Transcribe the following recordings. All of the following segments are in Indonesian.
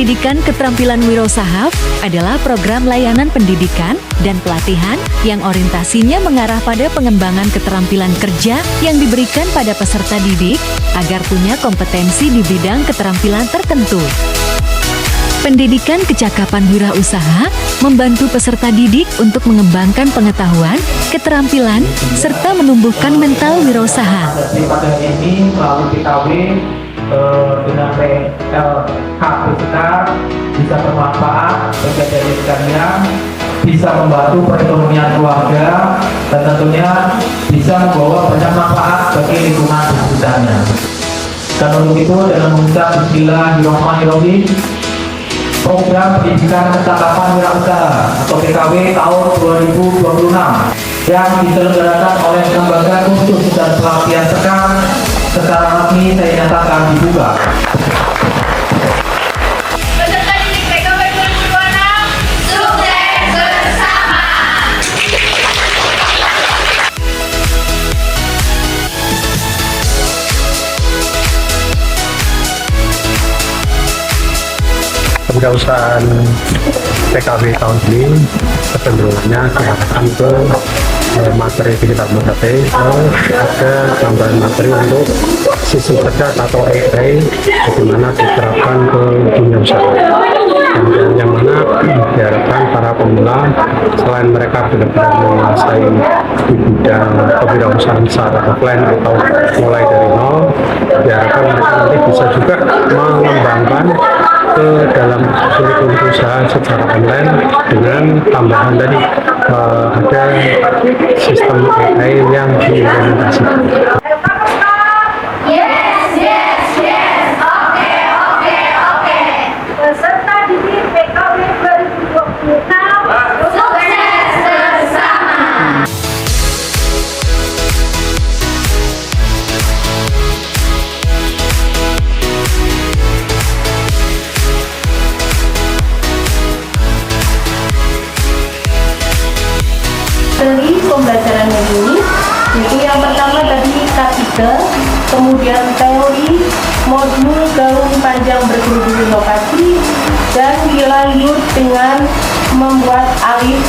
Pendidikan Keterampilan Wirausaha adalah program layanan pendidikan dan pelatihan yang orientasinya mengarah pada pengembangan keterampilan kerja yang diberikan pada peserta didik agar punya kompetensi di bidang keterampilan tertentu. Pendidikan kecakapan wirausaha membantu peserta didik untuk mengembangkan pengetahuan, keterampilan, serta menumbuhkan mental wirausaha. Pada ini melalui PKW dengan PLKP kita bisa bermanfaat bagi adik sekalian, bisa membantu perekonomian keluarga, dan tentunya bisa membawa banyak manfaat bagi lingkungan di sekitarnya. Dan untuk itu dengan mengucap Bismillahirrahmanirrahim, program pendidikan kecakapan wirausaha atau PKW tahun 2026 yang diselenggarakan oleh Lembaga Khusus dan Pelatihan Sekam secara resmi saya nyatakan dibuka. Peserta didik PKW 2026 sukses bersama. Kewirausahaan PKW tahun ini kecenderungannya diarahkan ke materi digital marketing, ada tambahan materi untuk sistem cerdas atau AI bagaimana diterapkan ke dunia usaha, dan yang mana diharapkan para pemula selain mereka benar-benar menguasai di bidang kewirausahaan secara offline atau mulai dari nol, diharapkan mereka nanti bisa juga mengembangkan ke dalam unit usaha secara online dengan tambahan tadi ada sistem AI yang diimplementasikan. Peserta didik PKW 2026 sukses bersama. Dari pembelajarannya ini, itu yang pertama tadi K3, kemudian teori, modul gaung panjang berkerudung inovasi, dan dilanjut dengan membuat alif.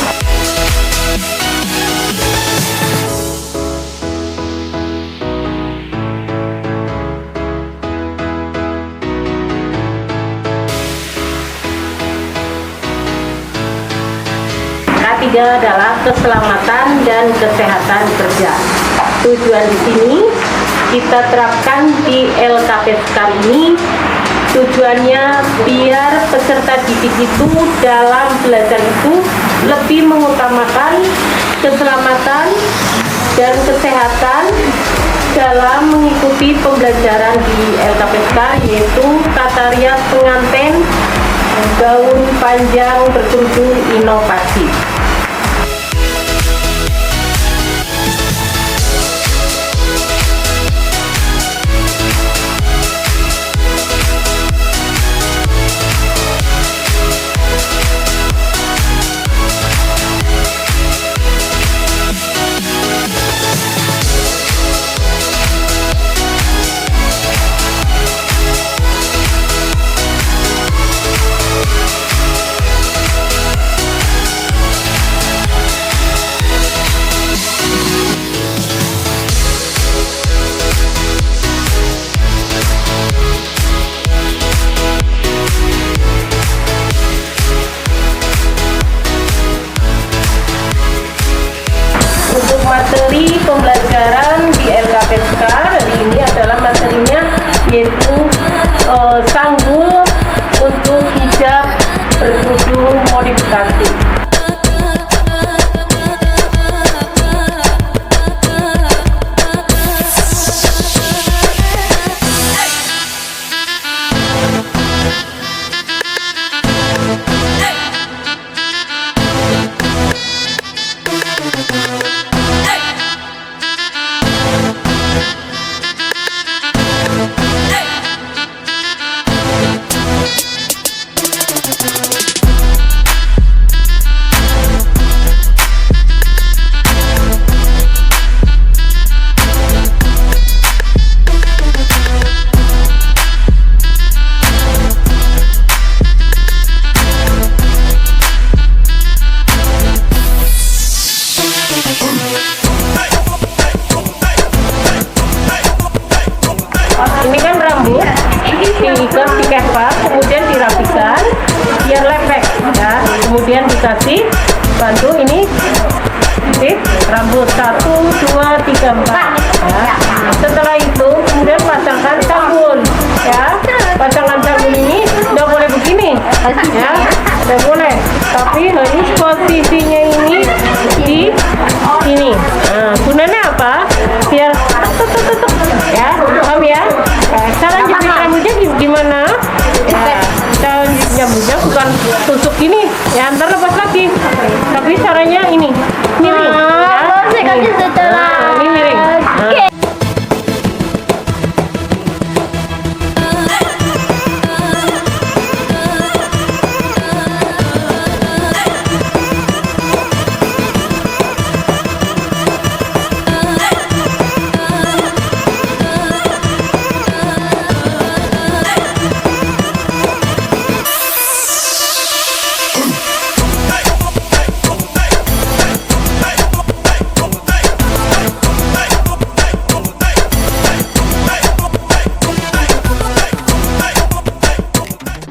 Ketiga adalah keselamatan dan kesehatan kerja. Tujuan di sini kita terapkan di LKP kali ini. Tujuannya biar peserta didik itu dalam belajar itu lebih mengutamakan keselamatan dan kesehatan dalam mengikuti pembelajaran di LKPK, yaitu tata rias pengantin gaun panjang berkerudung inovasi. dilepas, kemudian dirapikan biar lepek ya. Kemudian dikasih bantu ini titik rambut 1, 2, 3, 4 ya. Setelah itu kemudian pasangkan sabun ya. Pasangkan sabun ini udah boleh begini ya, udah boleh, tapi harus posisinya ini di sini. Nah, gunanya apa? Biar ya, paham ya? Cara jepit rambutnya gimana? Ya, cara nyambutnya bukan tusuk gini ya, ntar lepas lagi, tapi caranya ini miring ya. Ini miring. Nah.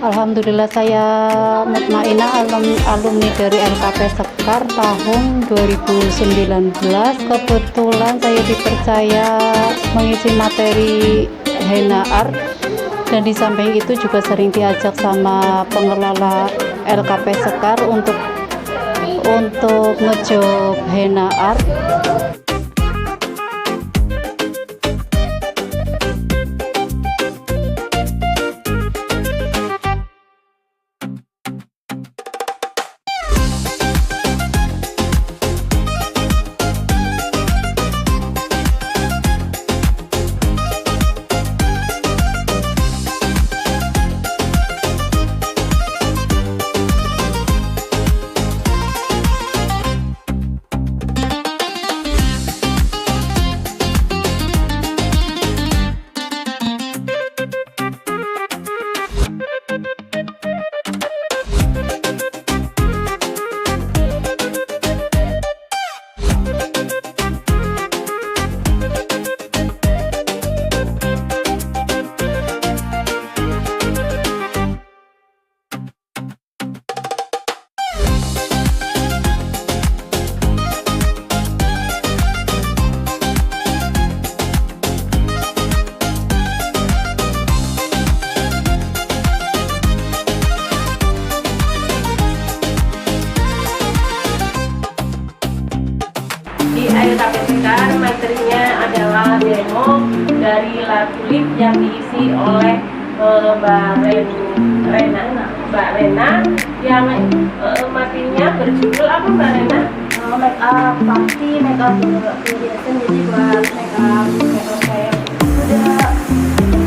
Alhamdulillah, saya Mutmainah, alumni dari LKP Sekar tahun 2019. Kebetulan saya dipercaya mengisi materi henna art, dan di samping itu juga sering diajak sama pengelola LKP Sekar untuk ngejob henna art. Di LKP Sekar materinya adalah demo dari lagu Lip yang diisi oleh Mbak Rena yang materinya berjudul apa Mbak Rena? Make up pasti, make up biasa, jadi buat make up kayak udah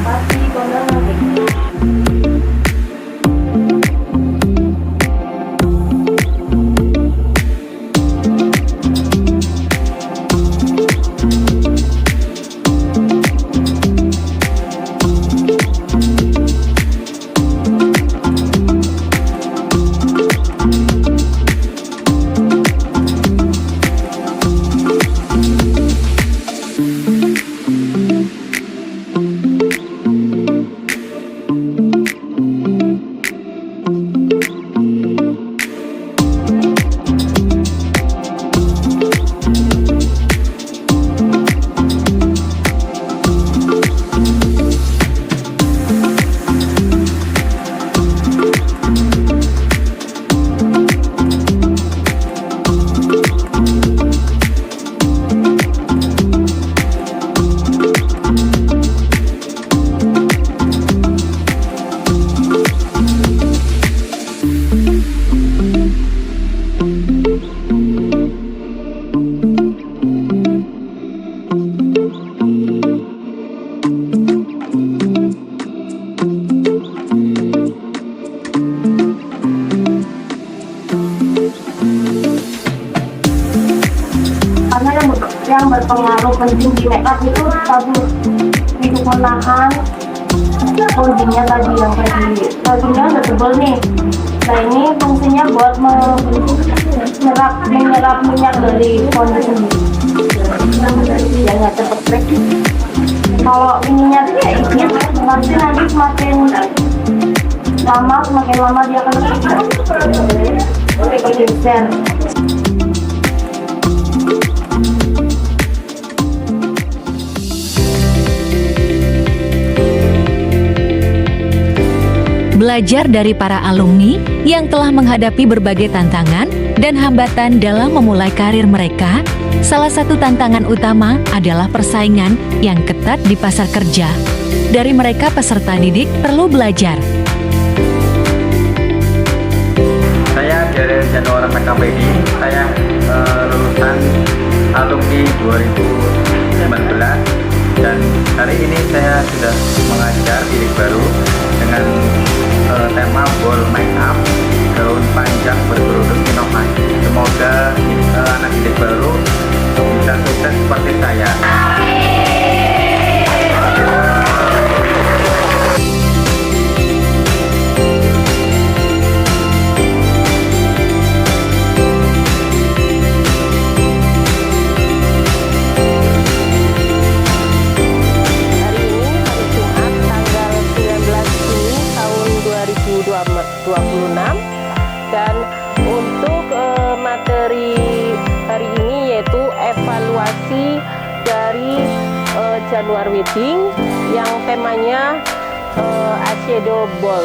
pasti kondangan gitu. Yang berpengaruh penting di make up itu sabun, itu menahan bodinya tadi yang tadi bajunya udah tebel nih. Nah ini fungsinya buat menyerap minyak dari kondisi ya nggak cepet break. Kalau ininya tuh ya nanti semakin semakin lama dia akan bergeser. Belajar dari para alumni yang telah menghadapi berbagai tantangan dan hambatan dalam memulai karir mereka, salah satu tantangan utama adalah persaingan yang ketat di pasar kerja. Dari mereka peserta didik perlu belajar. Saya dari Januari PKPD, saya lulusan alumni 2019 dan hari ini saya sudah mengajar didik baru dengan tema ball make up, gaun panjang berkerudung inovasi. Semoga anak didik baru bisa sukses seperti saya. Dan untuk materi hari ini yaitu evaluasi dari Januar Wedding yang temanya eyeshadow ball.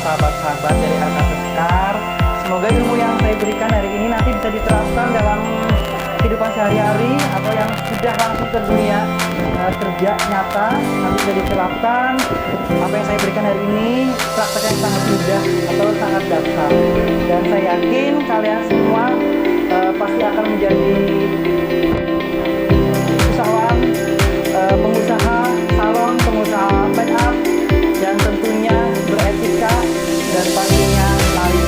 sahabat-sahabat dari LKP Sekar. Semoga ilmu yang saya berikan hari ini nanti bisa diterapkan dalam kehidupan sehari-hari atau yang sudah langsung ke dunia kerja nyata nanti bisa diterapkan. Apa yang saya berikan hari ini prakteknya sangat mudah atau sangat dasar, dan saya yakin kalian semua pasti akan menjadi usahawan, pengusaha salon, pengusaha make up, dan tentunya beretika dan pastinya laris.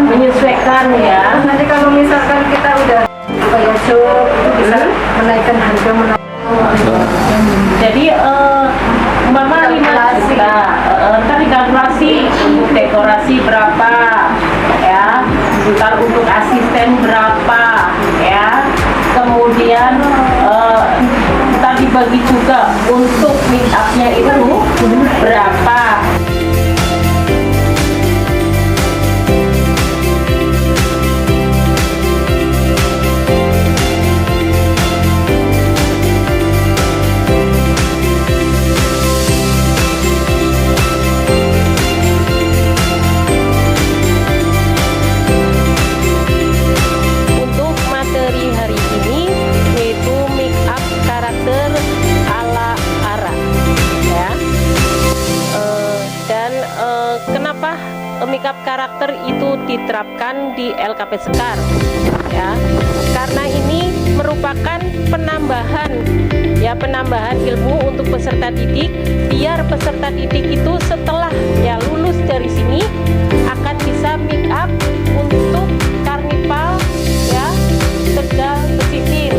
menyesuaikan ya. Nanti kalau misalkan kita udah kayak shop itu bisa menaikkan harga Jadi umpama 5 juta, ntar dikalkulasi untuk dekorasi berapa ya, ntar untuk asisten berapa ya, kemudian ntar dibagi juga untuk make up-nya itu berapa. Makeup karakter itu diterapkan di LKP Sekar ya, karena ini merupakan penambahan ilmu untuk peserta didik, biar peserta didik itu setelah ya lulus dari sini akan bisa make up untuk karnival ya Tegal Pesisir.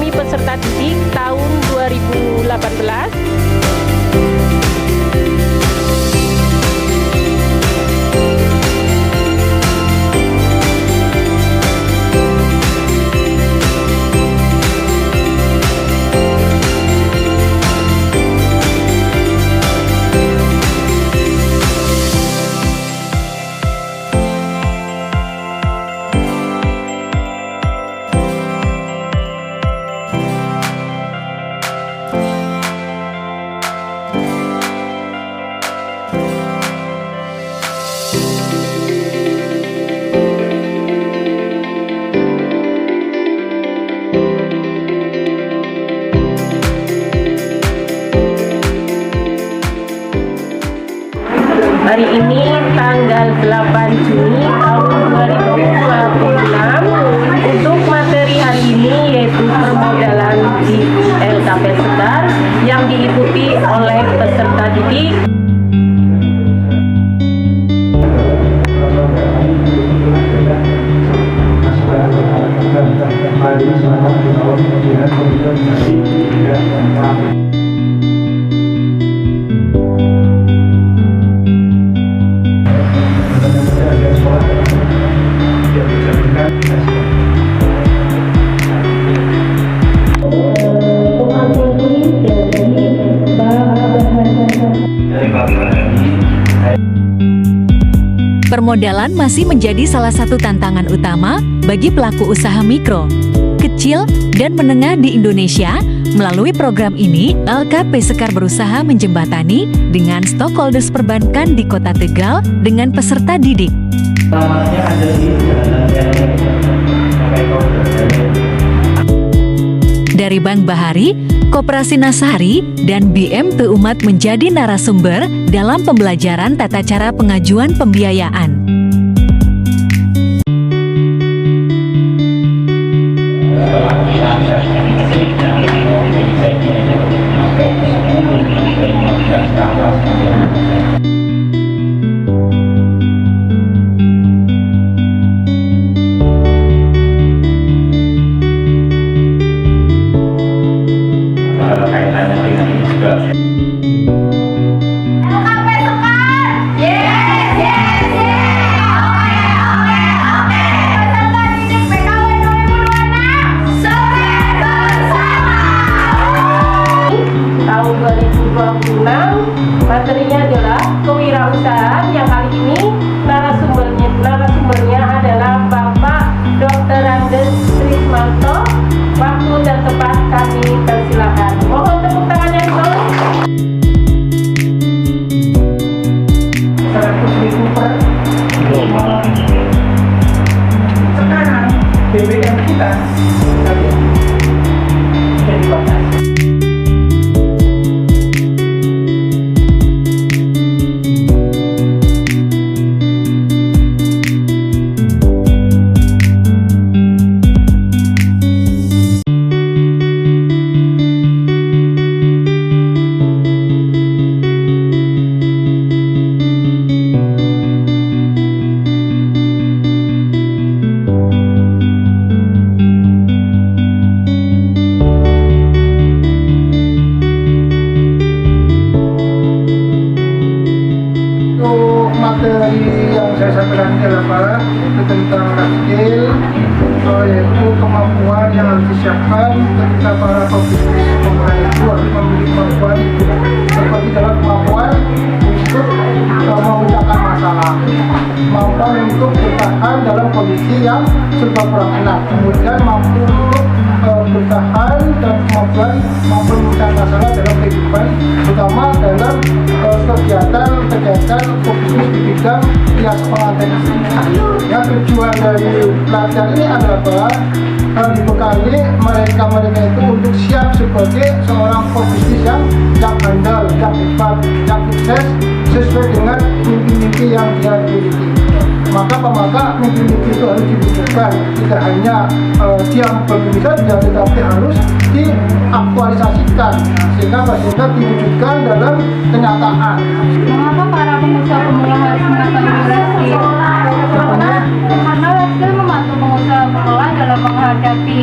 Peserta didik tahun 2018. Hari ini tanggal 8 Juni tahun 2026. Untuk materi hari ini yaitu permodalan di LKP Sekar yang diikuti oleh peserta didik. Permodalan masih menjadi salah satu tantangan utama bagi pelaku usaha mikro, kecil, dan menengah di Indonesia. Melalui program ini, LKP Sekar berusaha menjembatani dengan stakeholders perbankan di Kota Tegal dengan peserta didik. Dari Bank Bahari, Koperasi Nasari, dan BMT Umat menjadi narasumber dalam pembelajaran tata cara pengajuan pembiayaan. Materinya adalah kewirausahaan, yang kali ini narasumbernya adalah Bapak Dr. Andes Trismanto. Waktu dan tempat kami persilakan. Mohon tepuk tangannya dulu. 100.000 per sekarang BBM kita jadi sampaikan ini adalah tentang life skill, yaitu kemampuan yang harus disiapkan ketika para pebisnis pemula itu harus memiliki kemampuan itu, seperti dalam kemampuan untuk memecahkan masalah, kemampuan untuk bertahan dalam kondisi yang serba kurang enak, kemudian mampu untuk bertahan dan kemampuan mampu memecahkan masalah dalam kehidupan, terutama dalam kegiatan pebisnis di bidang hias pengantin. Yang tujuan dari pelatihan ini adalah dibekali mereka itu untuk siap sebagai seorang pebisnis yang handal, yang hebat, yang sukses sesuai dengan mimpi-mimpi yang dia miliki. Maka mimpi-mimpi itu harus diwujudkan, tidak hanya diam berbisnis saja, tetapi harus diaktualisasikan sehingga diwujudkan dalam kenyataan. Mengapa para pengusaha pemula harus mengetahui life skill? Karena life skill membantu pengusaha pemula dalam menghadapi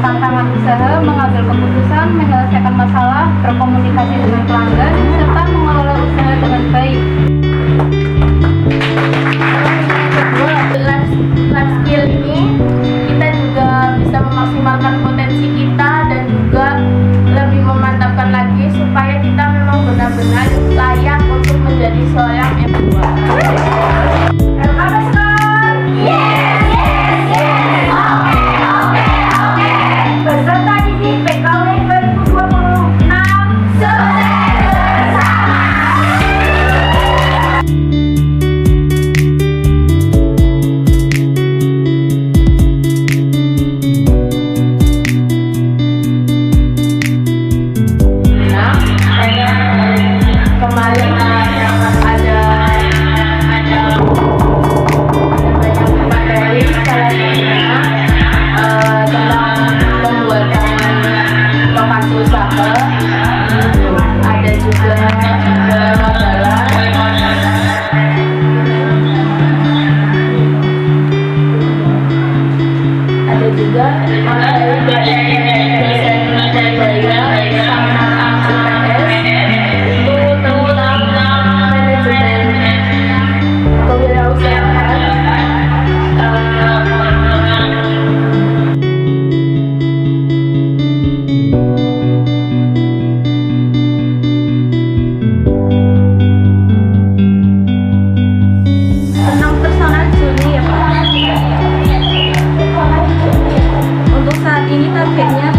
tantangan usaha, mengambil keputusan, menyelesaikan masalah, berkomunikasi dengan pelanggan, serta mengelola usaha dengan baik. Life skill ini kita juga bisa memaksimalkan potensi kita dan juga lebih memantapkan lagi supaya kita memang benar-benar layak untuk menjadi seorang M2. Peserta didik PKW 2026 kemarin ada banyak materi, salah satunya tentang pembuatan lokasi usaha, ada juga modelan, ada juga materi dari dosen budaya sama IPS itu tentang manajemen kewirausahaan. Tentang personal journey ya Pak. Untuk saat ini targetnya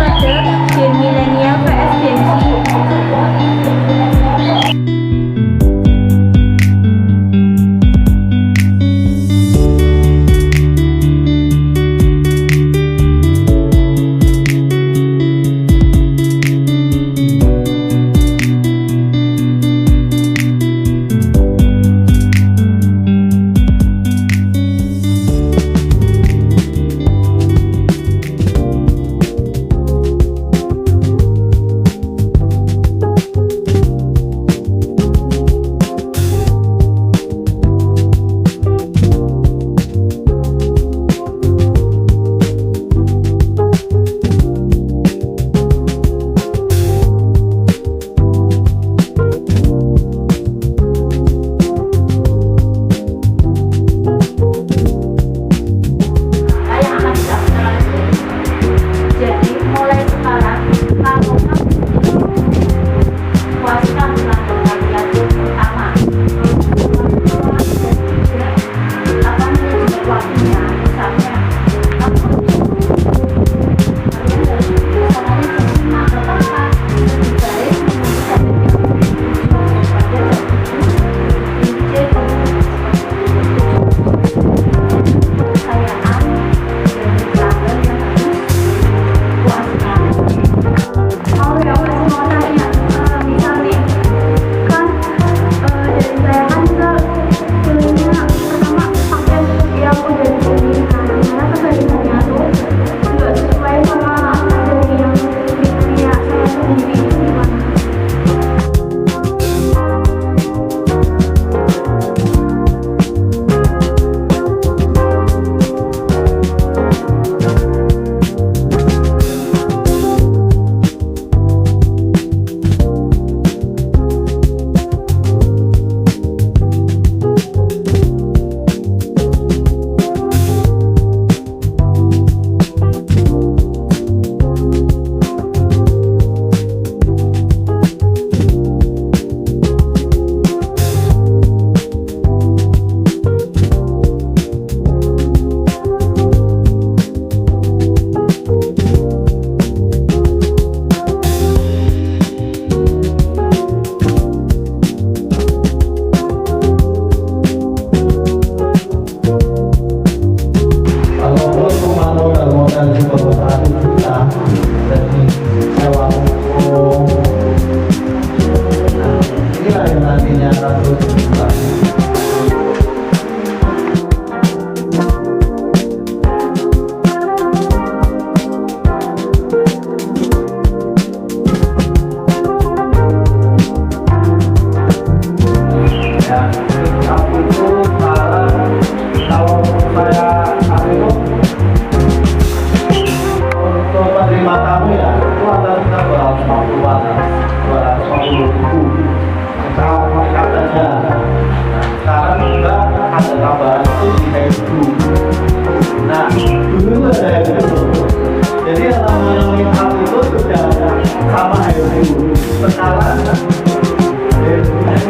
Sekarang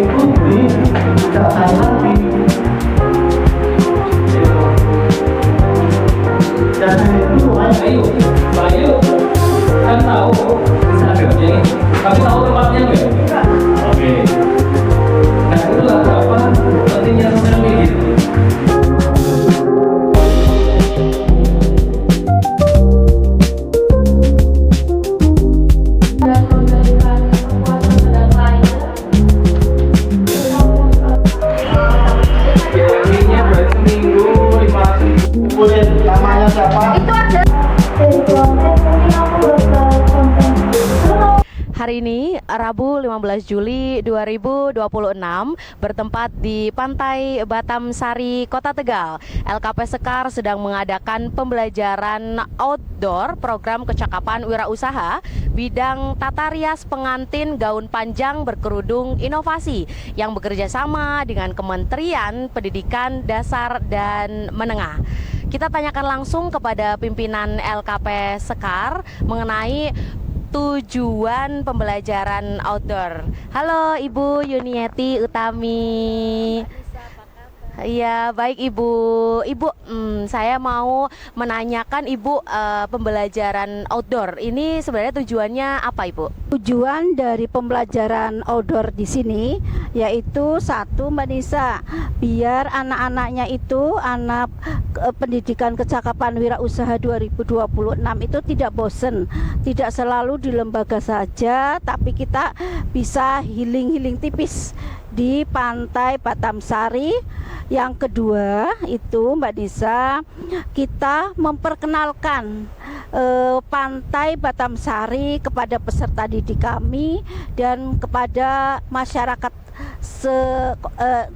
itu tidak lagi. Dan itu Bayu kan tahu Instagramnya, tapi tahu tempatnya nggak? Oke. Nah itulah apa pentingnya sosial media. Dan memberikan kekuatan pada klien. Gathering-nya berarti seminggu 500.000. Namanya siapa? Itu ada. Hari ini, Rabu 15 Juli 2026, bertempat di Pantai Batam Sari, Kota Tegal. LKP Sekar sedang mengadakan pembelajaran outdoor program kecakapan wirausaha bidang tata rias pengantin gaun panjang berkerudung inovasi yang bekerja sama dengan Kementerian Pendidikan Dasar dan Menengah. Kita tanyakan langsung kepada pimpinan LKP Sekar mengenai tujuan pembelajaran outdoor. Halo Ibu Yuniati Utami. Iya, baik Ibu. Ibu, saya mau menanyakan Ibu, pembelajaran outdoor ini sebenarnya tujuannya apa Ibu? Tujuan dari pembelajaran outdoor di sini yaitu satu, Mbak Nisa, biar anak-anaknya itu anak pendidikan kecakapan wirausaha 2026 itu tidak bosen, tidak selalu di lembaga saja, tapi kita bisa healing tipis di Pantai Batam Sari. Yang kedua itu Mbak Nisa, kita memperkenalkan Pantai Batam Sari kepada peserta didik kami dan kepada masyarakat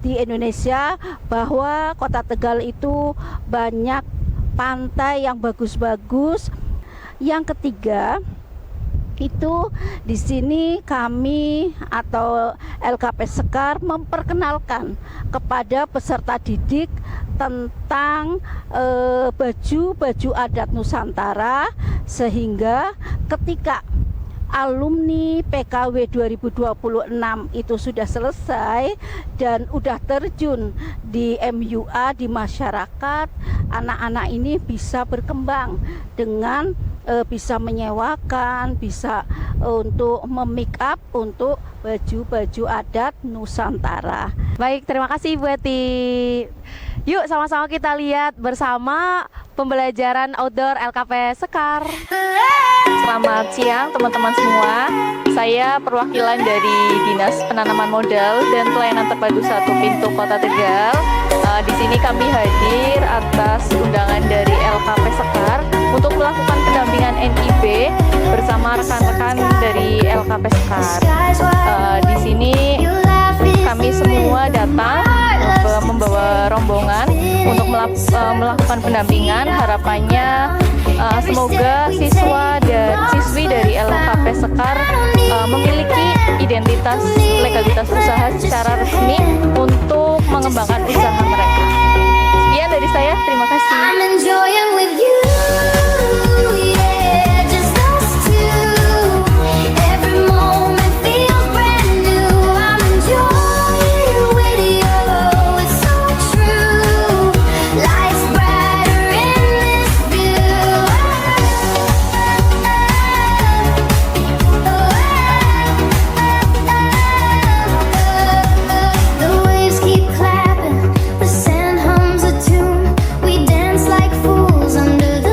di Indonesia bahwa Kota Tegal itu banyak pantai yang bagus-bagus. Yang ketiga itu di sini kami atau LKP Sekar memperkenalkan kepada peserta didik tentang baju adat Nusantara, sehingga ketika alumni PKW 2026 itu sudah selesai dan udah terjun di MUA di masyarakat, anak-anak ini bisa berkembang dengan bisa menyewakan, bisa untuk memake up untuk baju adat Nusantara. Baik, terima kasih Ibu Eti. Yuk sama-sama kita lihat bersama pembelajaran outdoor LKP Sekar. Selamat siang teman-teman semua. Saya perwakilan dari Dinas Penanaman Modal dan Pelayanan Terpadu 1 Pintu Kota Tegal. Di sini kami hadir atas undangan dari LKP Sekar untuk melakukan pendampingan NIB bersama rekan-rekan dari LKP Sekar. Di sini kami semua datang membawa rombongan untuk melakukan pendampingan. Harapannya semoga siswa dan siswi dari LKP Sekar memiliki identitas legalitas usaha secara resmi untuk mengembangkan usaha mereka. Sekian dari saya, terima kasih. The sand hums a tune. We dance like fools under the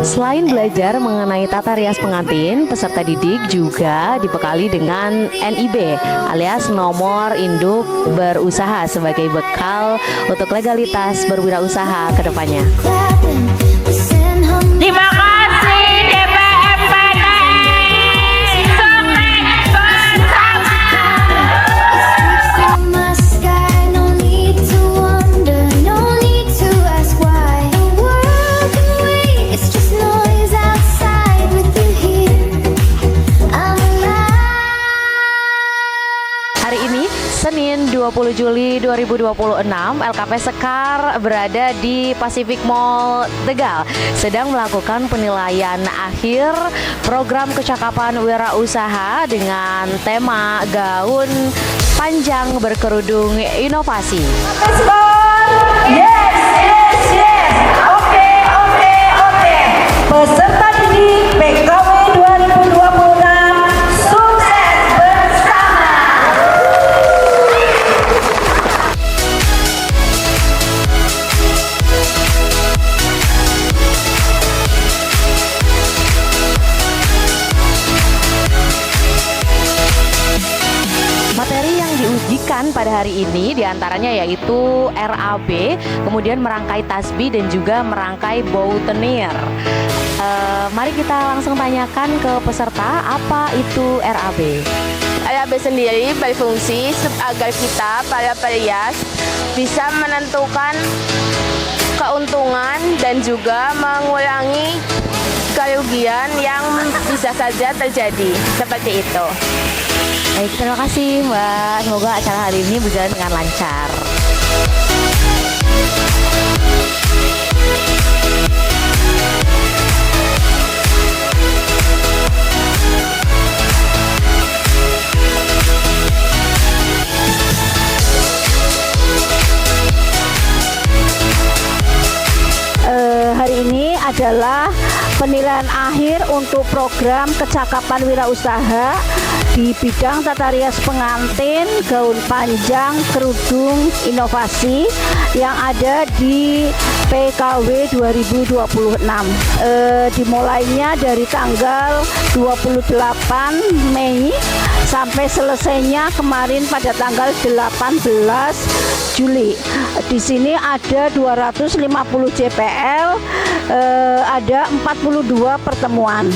Selain belajar mengenai tata rias pengantin, peserta didik juga dibekali dengan NIB alias nomor induk berusaha sebagai bekal untuk legalitas berwirausaha ke depannya. Terima kasih DPMPT. Hari ini, Senin 20 Juli 2026, LKP Sekar berada di Pacific Mall Tegal sedang melakukan penilaian akhir program kecakapan wirausaha dengan tema gaun panjang berkerudung inovasi. Peserta didik PKW 2026 sukses bersama. Materi yang diujikan pada hari ini diantaranya yaitu RAB, kemudian merangkai tasbih dan juga merangkai boutonniere. Mari kita langsung tanyakan ke peserta apa itu RAB. RAB sendiri berfungsi agar kita para perias bisa menentukan keuntungan dan juga mengurangi kerugian yang bisa saja terjadi, seperti itu. Baik, terima kasih Mbak. Semoga acara hari ini berjalan dengan lancar. Hari ini adalah penilaian akhir untuk program kecakapan wirausaha di bidang tata rias pengantin, gaun panjang, kerudung inovasi yang ada di PKW 2026. Dimulainya dari tanggal 28 Mei sampai selesainya kemarin pada tanggal 18 Juli. Di sini ada 250 JPL, ada 42 pertemuan.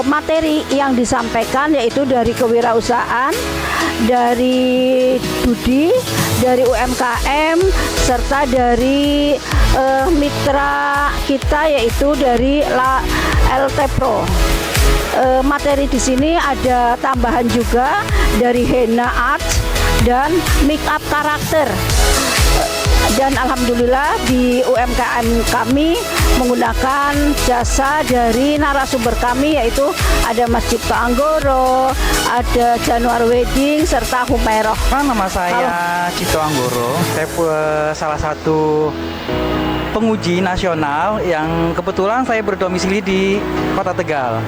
Materi yang disampaikan yaitu dari kewirausahaan, dari Budi, dari UMKM, serta dari mitra kita yaitu dari LT Pro. Materi di sini ada tambahan juga dari henna art dan make up karakter. Dan alhamdulillah di UMKM kami menggunakan jasa dari narasumber kami yaitu ada Mas Cipto Anggoro, ada Januar Wedding serta Humeroh. Nama saya Cipto Anggoro. Saya salah satu penguji nasional yang kebetulan saya berdomisili di Kota Tegal.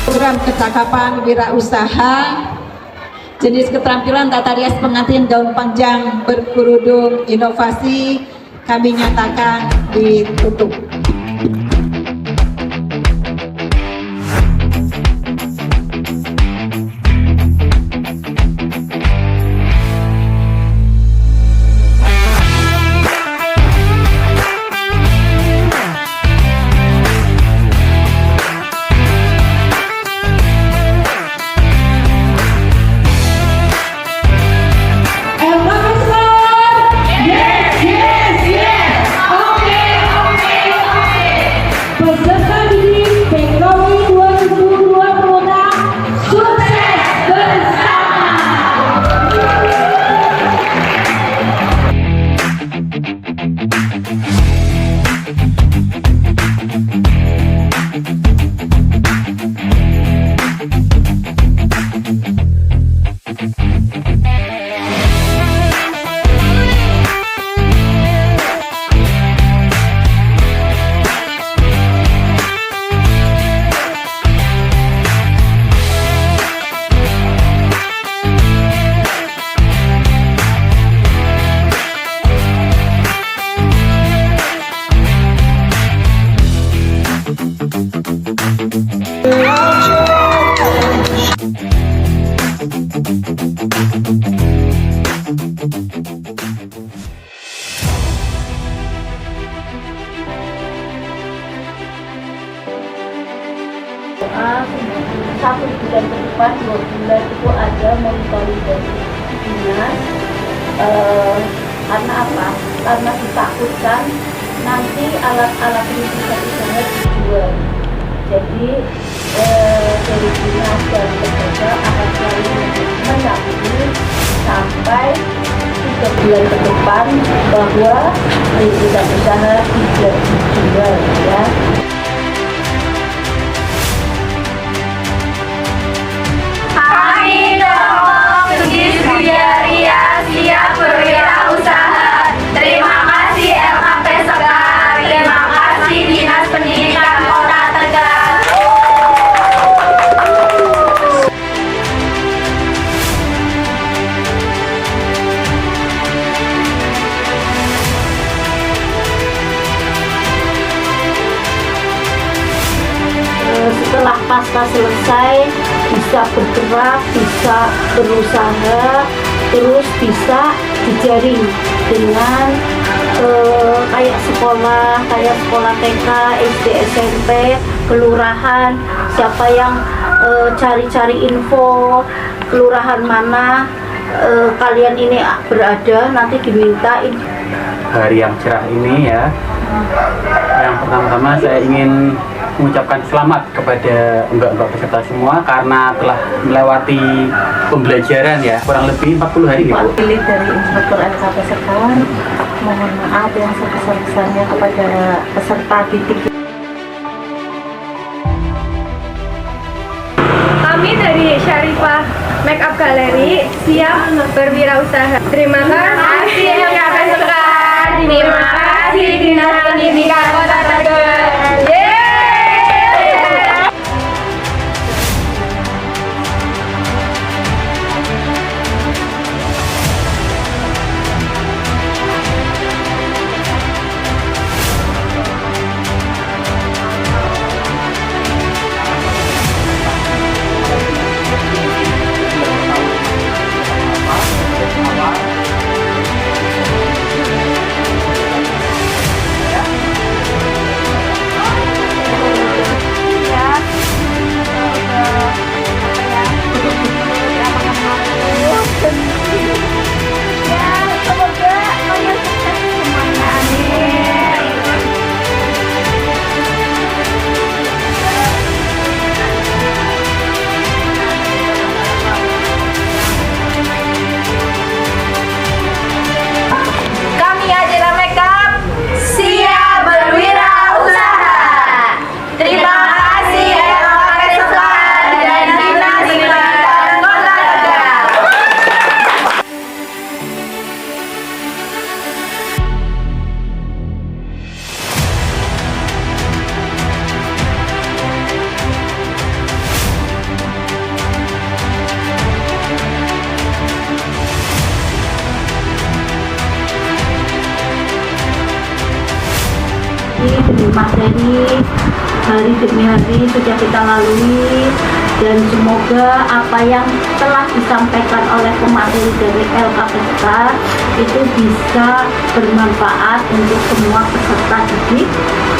Program kecakapan wirausaha jenis keterampilan tata rias pengantin gaun panjang berkerudung inovasi kami nyatakan ditutup. bulan ke depan 2 bulan itu ada monitoring dari dinas. Karena apa? Karena ditakutkan nanti alat-alat ini bisa dijual. Jadi dari dinas dan lembaga akan selalu mendampingi sampai 3 bulan ke depan bahwa perizinan usaha tidak dijual, ya. Kami kelompok Sugis Budiaria siap berwirausaha. Terima kasih LKP Sekar, terima kasih Dinas Pendidikan Kota Tegal. Setelah pasca selesai bisa bergerak, bisa berusaha, terus bisa dijaring dengan kayak sekolah TK, SD, SMP, kelurahan, siapa yang cari-cari info kelurahan mana kalian ini berada, nanti dimintain. Hari yang cerah ini ya, yang pertama-tama saya ingin mengucapkan selamat kepada mbak-mbak peserta semua karena telah melewati pembelajaran ya kurang lebih 40 hari gitu. Pilih dari Inspektur LKP Sekar, mohon maaf yang sebesar-besarnya kepada peserta didik. Kami dari Syarifah Makeup Gallery siap berwirausaha. Terima kasih LKP Sekar, terima kasih Dinas Pendidikan Kota Tegal. Demi materi hari demi hari sudah kita lalui, dan semoga apa yang telah disampaikan oleh pemateri dari LKP Sekar itu bisa bermanfaat untuk semua peserta didik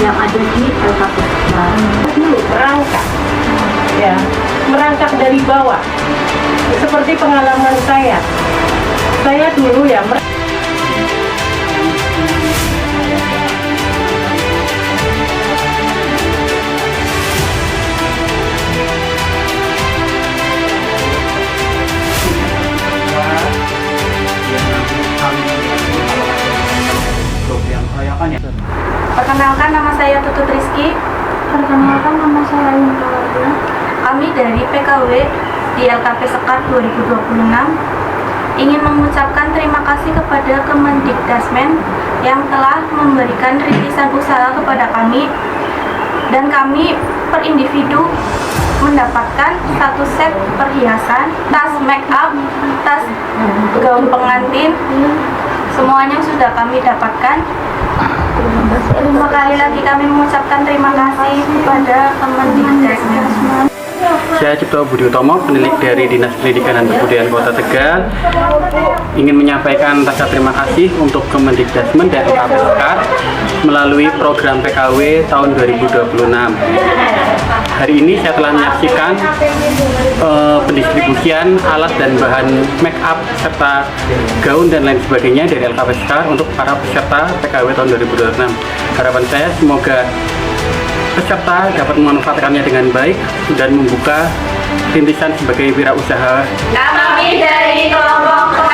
yang ada di LKP Sekar. Dulu merangkak dari bawah, seperti pengalaman saya dulu ya. Perkenalkan, nama saya Tutut Rizky. Perkenalkan, nama saya Yunus. Kami dari PKW di LKP Sekar 2026 ingin mengucapkan terima kasih kepada Kemendikdasmen yang telah memberikan rintisan usaha kepada kami, dan kami per individu mendapatkan 1 set perhiasan, tas make up, tas gaun pengantin, semuanya sudah kami dapatkan. Sekali lagi kami mengucapkan terima kasih kepada Kemendikdasmen. Saya Cipto Budi Utomo, penilik dari Dinas Pendidikan dan Kebudayaan Kota Tegal, ingin menyampaikan rasa terima kasih untuk Kemendikdasmen dan LKP Sekar melalui program PKW tahun 2026. hari ini saya telah menyaksikan pendistribusian alat dan bahan make up serta gaun dan lain sebagainya dari LKP Sekar untuk para peserta PKW tahun 2026. Harapan saya semoga peserta dapat memanfaatkannya dengan baik dan membuka rintisan sebagai wirausaha. Kami dari kelompok